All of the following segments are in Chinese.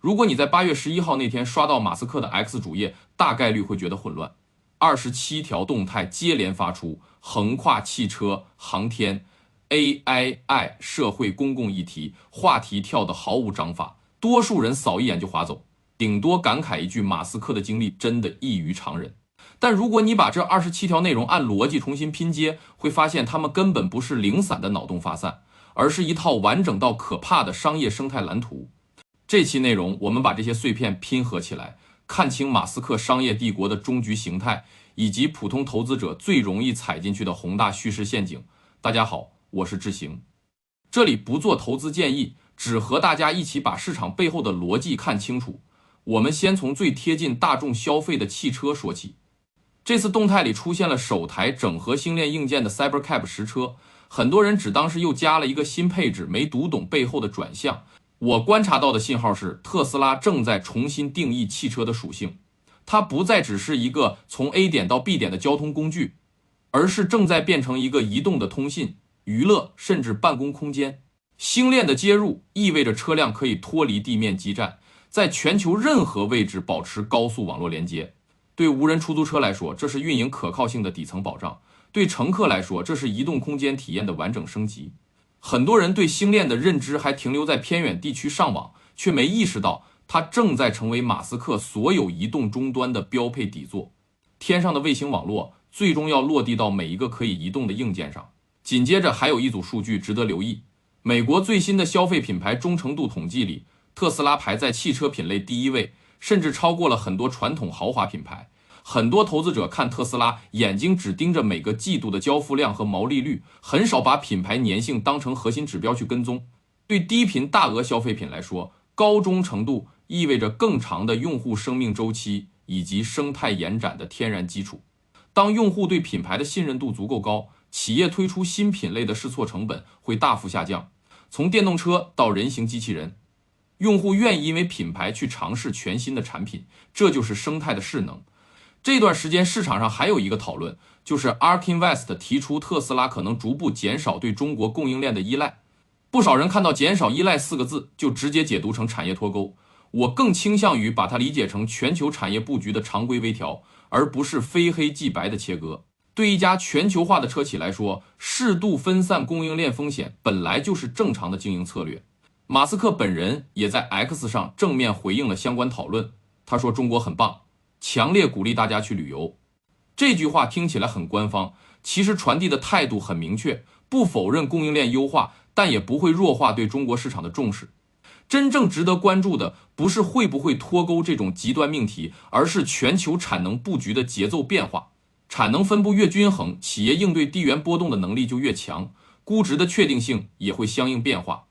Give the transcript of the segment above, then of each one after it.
如果你在8月11号那天刷到马斯克的 X 主页，大概率会觉得混乱。27条动态接连发出，横跨汽车、航天、AI、社会公共议题，话题跳得毫无章法，多数人扫一眼就划走，顶多感慨一句马斯克的经历真的异于常人。但如果你把这27条内容按逻辑重新拼接，会发现他们根本不是零散的脑洞发散，而是一套完整到可怕的商业生态蓝图。这期内容我们把这些碎片拼合起来，看清马斯克商业帝国的终局形态，以及普通投资者最容易踩进去的宏大叙事陷阱。大家好，我是志行，这里不做投资建议，只和大家一起把市场背后的逻辑看清楚。我们先从最贴近大众消费的汽车说起。这次动态里出现了首台整合星链硬件的 Cybercab 实车，很多人只当是又加了一个新配置，没读懂背后的转向。我观察到的信号是，特斯拉正在重新定义汽车的属性，它不再只是一个从 A 点到 B 点的交通工具，而是正在变成一个移动的通信、娱乐甚至办公空间。星链的接入意味着车辆可以脱离地面基站，在全球任何位置保持高速网络连接。对无人出租车来说，这是运营可靠性的底层保障；对乘客来说，这是移动空间体验的完整升级。很多人对星链的认知还停留在偏远地区上网，却没意识到它正在成为马斯克所有移动终端的标配底座。天上的卫星网络最终要落地到每一个可以移动的硬件上。紧接着还有一组数据值得留意，美国最新的消费品牌忠诚度统计里，特斯拉排在汽车品类第1位，甚至超过了很多传统豪华品牌。很多投资者看特斯拉，眼睛只盯着每个季度的交付量和毛利率，很少把品牌粘性当成核心指标去跟踪。对低频大额消费品来说，高忠诚度意味着更长的用户生命周期以及生态延展的天然基础。当用户对品牌的信任度足够高，企业推出新品类的试错成本会大幅下降。从电动车到人形机器人，用户愿意因为品牌去尝试全新的产品，这就是生态的势能。这段时间市场上还有一个讨论，就是 ARK Invest 提出特斯拉可能逐步减少对中国供应链的依赖。不少人看到减少依赖4个字就直接解读成产业脱钩，我更倾向于把它理解成全球产业布局的常规微调，而不是非黑即白的切割。对一家全球化的车企来说，适度分散供应链风险本来就是正常的经营策略。马斯克本人也在 X 上正面回应了相关讨论，他说中国很棒，强烈鼓励大家去旅游。这句话听起来很官方，其实传递的态度很明确，不否认供应链优化，但也不会弱化对中国市场的重视。真正值得关注的不是会不会脱钩这种极端命题，而是全球产能布局的节奏变化。产能分布越均衡，企业应对地缘波动的能力就越强，估值的确定性也会相应变化。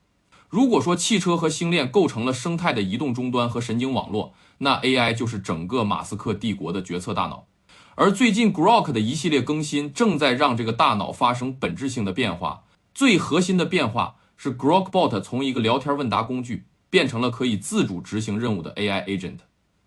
如果说汽车和星链构成了生态的移动终端和神经网络，那 AI 就是整个马斯克帝国的决策大脑。而最近 Grok 的一系列更新正在让这个大脑发生本质性的变化。最核心的变化是 Grokbot 从一个聊天问答工具变成了可以自主执行任务的 AI agent。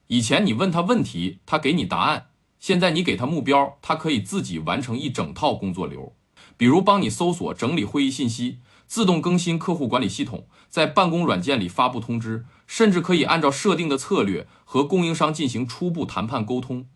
以前你问他问题，他给你答案，现在你给他目标，他可以自己完成一整套工作流，比如帮你搜索整理会议信息，自动更新客户管理系统，在办公软件里发布通知，甚至可以按照设定的策略和供应商进行初步谈判沟通。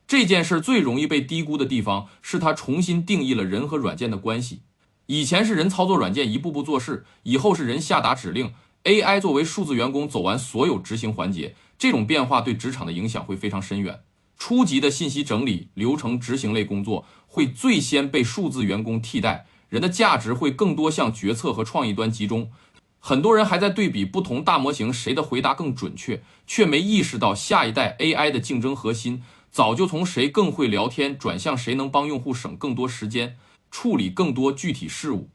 这件事最容易被低估的地方是它重新定义了人和软件的关系。以前是人操作软件一步步做事，以后是人下达指令， AI 作为数字员工走完所有执行环节。这种变化对职场的影响会非常深远。初级的信息整理、流程执行类工作会最先被数字员工替代，人的价值会更多向决策和创意端集中。很多人还在对比不同大模型谁的回答更准确，却没意识到下一代 AI 的竞争核心早就从谁更会聊天转向谁能帮用户省更多时间，处理更多具体事务。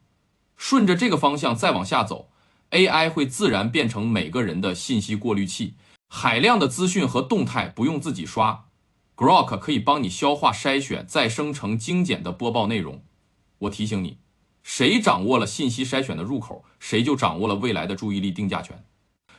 顺着这个方向再往下走， AI 会自然变成每个人的信息过滤器，海量的资讯和动态不用自己刷， Grok 可以帮你消化筛选，再生成精简的播报内容。我提醒你，谁掌握了信息筛选的入口，谁就掌握了未来的注意力定价权。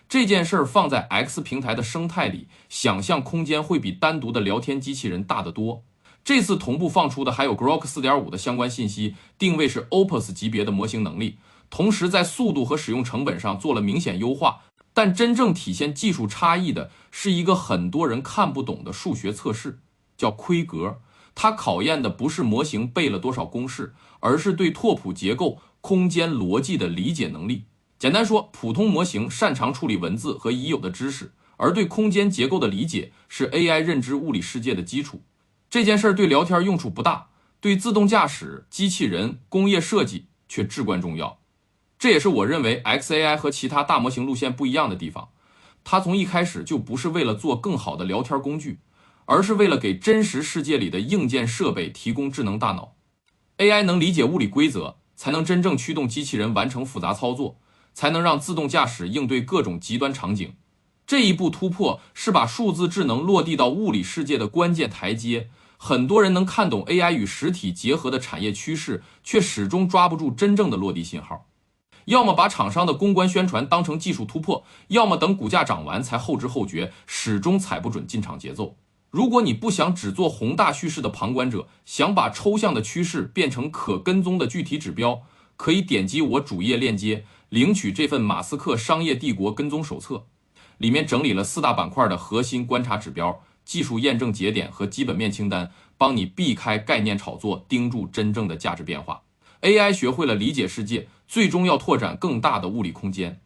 这件事儿放在 X 平台的生态里，想象空间会比单独的聊天机器人大得多。这次同步放出的还有 Grok 4.5 的相关信息，定位是 Opus 级别的模型能力，同时在速度和使用成本上做了明显优化。但真正体现技术差异的是一个很多人看不懂的数学测试，叫亏格。它考验的不是模型背了多少公式，而是对拓扑结构、空间逻辑的理解能力。简单说，普通模型擅长处理文字和已有的知识，而对空间结构的理解是 AI 认知物理世界的基础。这件事对聊天用处不大，对自动驾驶、机器人、工业设计却至关重要。这也是我认为 XAI 和其他大模型路线不一样的地方。它从一开始就不是为了做更好的聊天工具，而是为了给真实世界里的硬件设备提供智能大脑。AI 能理解物理规则，才能真正驱动机器人完成复杂操作，才能让自动驾驶应对各种极端场景。这一步突破是把数字智能落地到物理世界的关键台阶。很多人能看懂 AI 与实体结合的产业趋势，却始终抓不住真正的落地信号。要么把厂商的公关宣传当成技术突破，要么等股价涨完才后知后觉，始终踩不准进场节奏。如果你不想只做宏大叙事的旁观者，想把抽象的趋势变成可跟踪的具体指标，可以点击我主页链接，领取这份马斯克商业帝国跟踪手册。里面整理了4大板块的核心观察指标、技术验证节点和基本面清单，帮你避开概念炒作，盯住真正的价值变化。AI 学会了理解世界，最终要拓展更大的物理空间。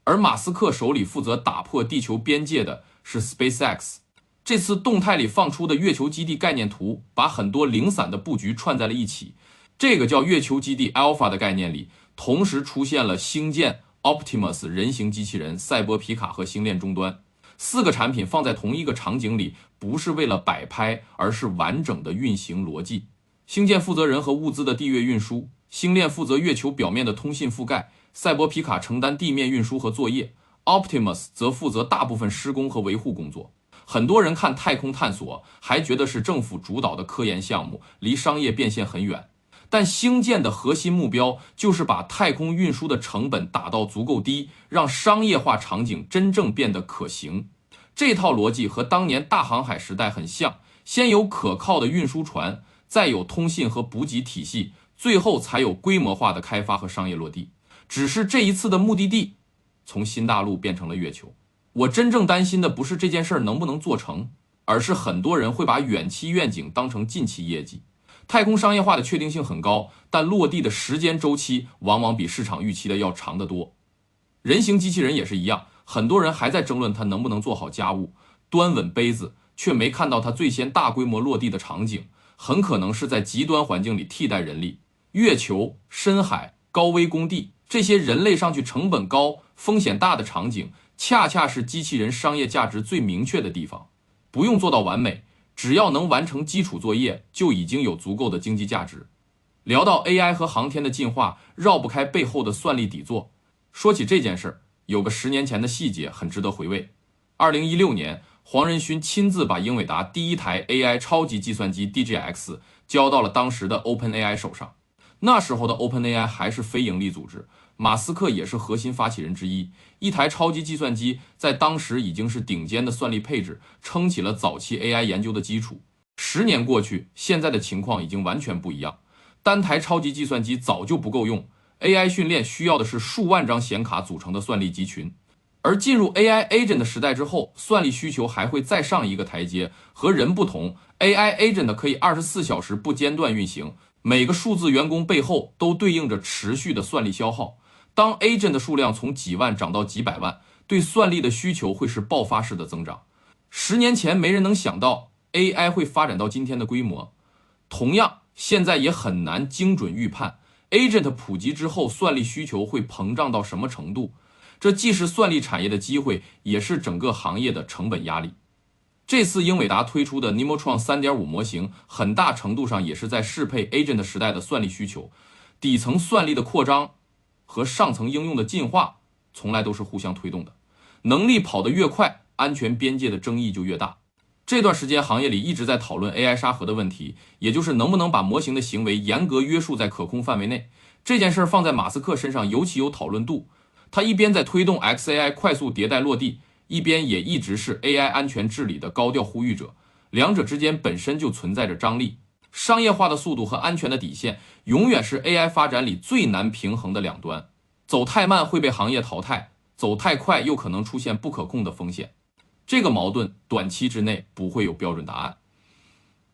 而马斯克手里负责打破地球边界的是 SpaceX。这次动态里放出的月球基地概念图，把很多零散的布局串在了一起。这个叫月球基地 Alpha 的概念里，同时出现了星舰、Optimus 人形机器人、赛博皮卡和星链终端4个产品放在同一个场景里，不是为了摆拍，而是完整的运行逻辑。星舰负责人和物资的地月运输，星链负责月球表面的通信覆盖，赛博皮卡承担地面运输和作业， Optimus 则负责大部分施工和维护工作。很多人看太空探索还觉得是政府主导的科研项目，离商业变现很远。但星舰的核心目标就是把太空运输的成本打到足够低，让商业化场景真正变得可行。这套逻辑和当年大航海时代很像，先有可靠的运输船，再有通信和补给体系，最后才有规模化的开发和商业落地。只是这一次的目的地从新大陆变成了月球。我真正担心的不是这件事能不能做成，而是很多人会把远期愿景当成近期业绩。太空商业化的确定性很高，但落地的时间周期往往比市场预期的要长得多。人形机器人也是一样，很多人还在争论它能不能做好家务、端稳杯子，却没看到它最先大规模落地的场景，很可能是在极端环境里替代人力。月球、深海、高危工地，这些人类上去成本高、风险大的场景，恰恰是机器人商业价值最明确的地方。不用做到完美，只要能完成基础作业，就已经有足够的经济价值。聊到 AI 和航天的进化，绕不开背后的算力底座。说起这件事，有个10年前的细节很值得回味。2016年，黄仁勋亲自把英伟达第一台 AI 超级计算机 DGX 交到了当时的 OpenAI 手上。那时候的 OpenAI 还是非盈利组织，马斯克也是核心发起人之一。一台超级计算机在当时已经是顶尖的算力配置，撑起了早期 AI 研究的基础。10年过去，现在的情况已经完全不一样。单台超级计算机早就不够用， AI 训练需要的是数万张显卡组成的算力集群。而进入 AI Agent 的时代之后，算力需求还会再上一个台阶。和人不同， AI Agent 可以24小时不间断运行，每个数字员工背后都对应着持续的算力消耗。当 Agent 的数量从几万涨到几百万，对算力的需求会是爆发式的增长。10年前没人能想到 AI 会发展到今天的规模，同样现在也很难精准预判 Agent 普及之后算力需求会膨胀到什么程度。这既是算力产业的机会，也是整个行业的成本压力。这次英伟达推出的 Nemotron 3.5 模型，很大程度上也是在适配 Agent 时代的算力需求。底层算力的扩张和上层应用的进化，从来都是互相推动的。能力跑得越快，安全边界的争议就越大。这段时间行业里一直在讨论 AI 沙盒的问题，也就是能不能把模型的行为严格约束在可控范围内。这件事放在马斯克身上尤其有讨论度。他一边在推动 XAI 快速迭代落地，一边也一直是 AI 安全治理的高调呼吁者，两者之间本身就存在着张力。商业化的速度和安全的底线，永远是 AI 发展里最难平衡的两端。走太慢会被行业淘汰，走太快又可能出现不可控的风险。这个矛盾短期之内不会有标准答案。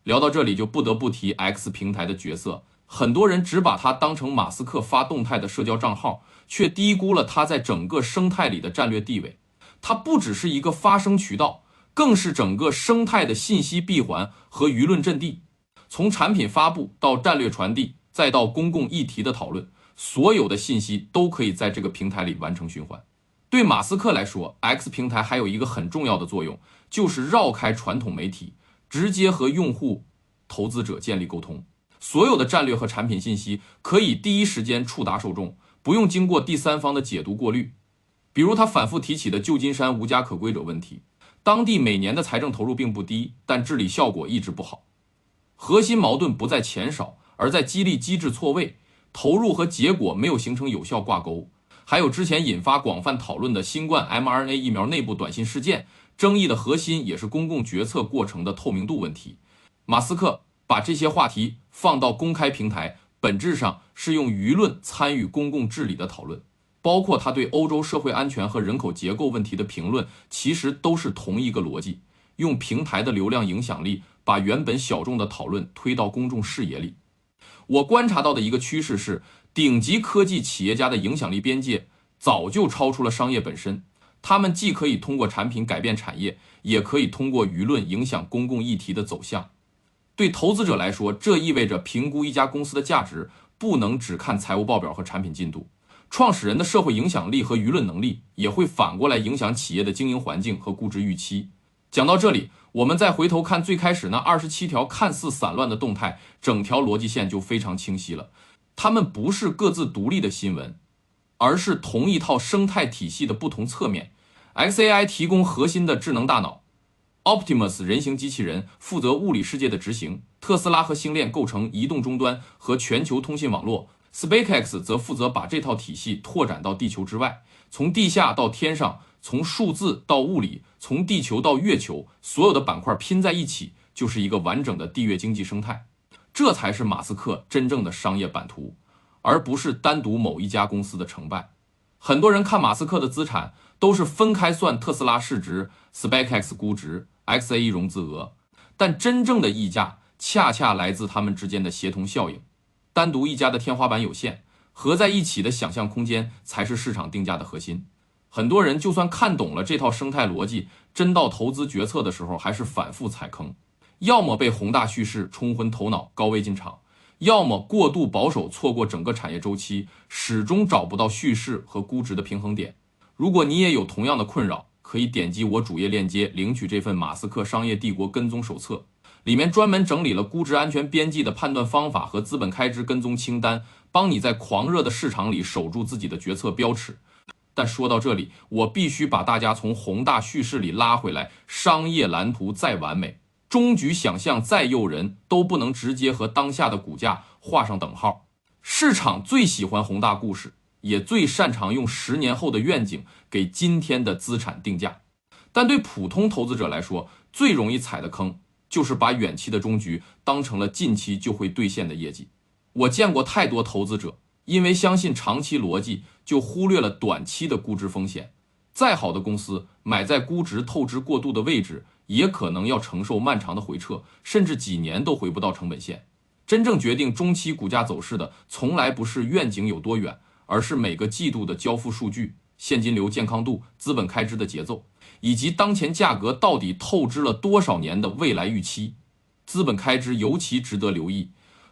聊到这里就不得不提 X 平台的角色，很多人只把它当成马斯克发动态的社交账号，却低估了它在整个生态里的战略地位。它不只是一个发声渠道，更是整个生态的信息闭环和舆论阵地。从产品发布到战略传递，再到公共议题的讨论，所有的信息都可以在这个平台里完成循环。对马斯克来说， X 平台还有一个很重要的作用，就是绕开传统媒体，直接和用户、投资者建立沟通。所有的战略和产品信息可以第一时间触达受众，不用经过第三方的解读过滤。比如他反复提起的旧金山无家可归者问题，当地每年的财政投入并不低，但治理效果一直不好。核心矛盾不在钱少，而在激励机制错位，投入和结果没有形成有效挂钩。还有之前引发广泛讨论的新冠 mRNA 疫苗内部短信事件，争议的核心也是公共决策过程的透明度问题。马斯克把这些话题放到公开平台，本质上是用舆论参与公共治理的讨论，包括他对欧洲社会安全和人口结构问题的评论，其实都是同一个逻辑，用平台的流量影响力把原本小众的讨论推到公众视野里。我观察到的一个趋势是，顶级科技企业家的影响力边界早就超出了商业本身，他们既可以通过产品改变产业，也可以通过舆论影响公共议题的走向。对投资者来说，这意味着评估一家公司的价值不能只看财务报表和产品进度，创始人的社会影响力和舆论能力也会反过来影响企业的经营环境和估值预期。讲到这里，我们再回头看最开始那27条看似散乱的动态，整条逻辑线就非常清晰了。它们不是各自独立的新闻，而是同一套生态体系的不同侧面。 XAI 提供核心的智能大脑， Optimus 人形机器人负责物理世界的执行，特斯拉和星链构成移动终端和全球通信网络， SpaceX 则负责把这套体系拓展到地球之外，从地下到天上，从数字到物理，从地球到月球，所有的板块拼在一起，就是一个完整的地月经济生态。这才是马斯克真正的商业版图，而不是单独某一家公司的成败。很多人看马斯克的资产都是分开算特斯拉市值、SpaceX 估值、XAE 融资额，但真正的溢价恰恰来自他们之间的协同效应。单独一家的天花板有限，合在一起的想象空间才是市场定价的核心。很多人就算看懂了这套生态逻辑，真到投资决策的时候还是反复踩坑，要么被宏大叙事冲昏头脑高位进场，要么过度保守错过整个产业周期，始终找不到叙事和估值的平衡点。如果你也有同样的困扰，可以点击我主页链接领取这份马斯克商业帝国跟踪手册，里面专门整理了估值安全边际的判断方法和资本开支跟踪清单，帮你在狂热的市场里守住自己的决策标尺。但说到这里，我必须把大家从宏大叙事里拉回来，商业蓝图再完美，终局想象再诱人，都不能直接和当下的股价画上等号。市场最喜欢宏大故事，也最擅长用10年后的愿景给今天的资产定价。但对普通投资者来说，最容易踩的坑就是把远期的终局当成了近期就会兑现的业绩。我见过太多投资者因为相信长期逻辑，就忽略了短期的估值风险。再好的公司买在估值透支过度的位置，也可能要承受漫长的回撤，甚至几年都回不到成本线。真正决定中期股价走势的，从来不是愿景有多远，而是每个季度的交付数据、现金流健康度、资本开支的节奏，以及当前价格到底透支了多少年的未来预期。资本开支尤其值得留意，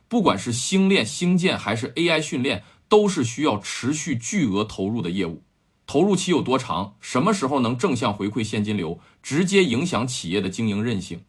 不管是星链、星舰还是 AI 训练，都是需要持续巨额投入的业务。投入期有多长，什么时候能正向回馈现金流，直接影响企业的经营韧性。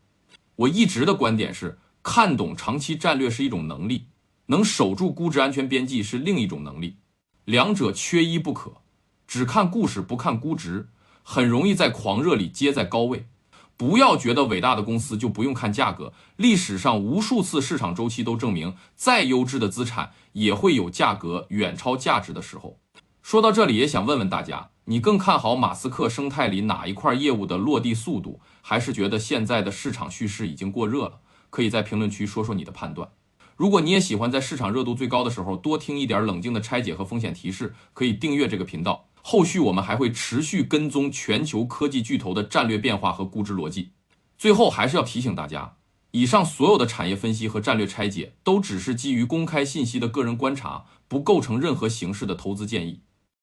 我一直的观点是，看懂长期战略是一种能力，能守住估值安全边际是另一种能力，两者缺一不可。只看故事不看估值，很容易在狂热里接在高位。不要觉得伟大的公司就不用看价格，历史上无数次市场周期都证明，再优质的资产也会有价格远超价值的时候。说到这里，也想问问大家，你更看好马斯克生态里哪一块业务的落地速度，还是觉得现在的市场叙事已经过热了？可以在评论区说说你的判断。如果你也喜欢在市场热度最高的时候多听一点冷静的拆解和风险提示，可以订阅这个频道。后续我们还会持续跟踪全球科技巨头的战略变化和估值逻辑。最后还是要提醒大家，以上所有的产业分析和战略拆解都只是基于公开信息的个人观察，不构成任何形式的投资建议。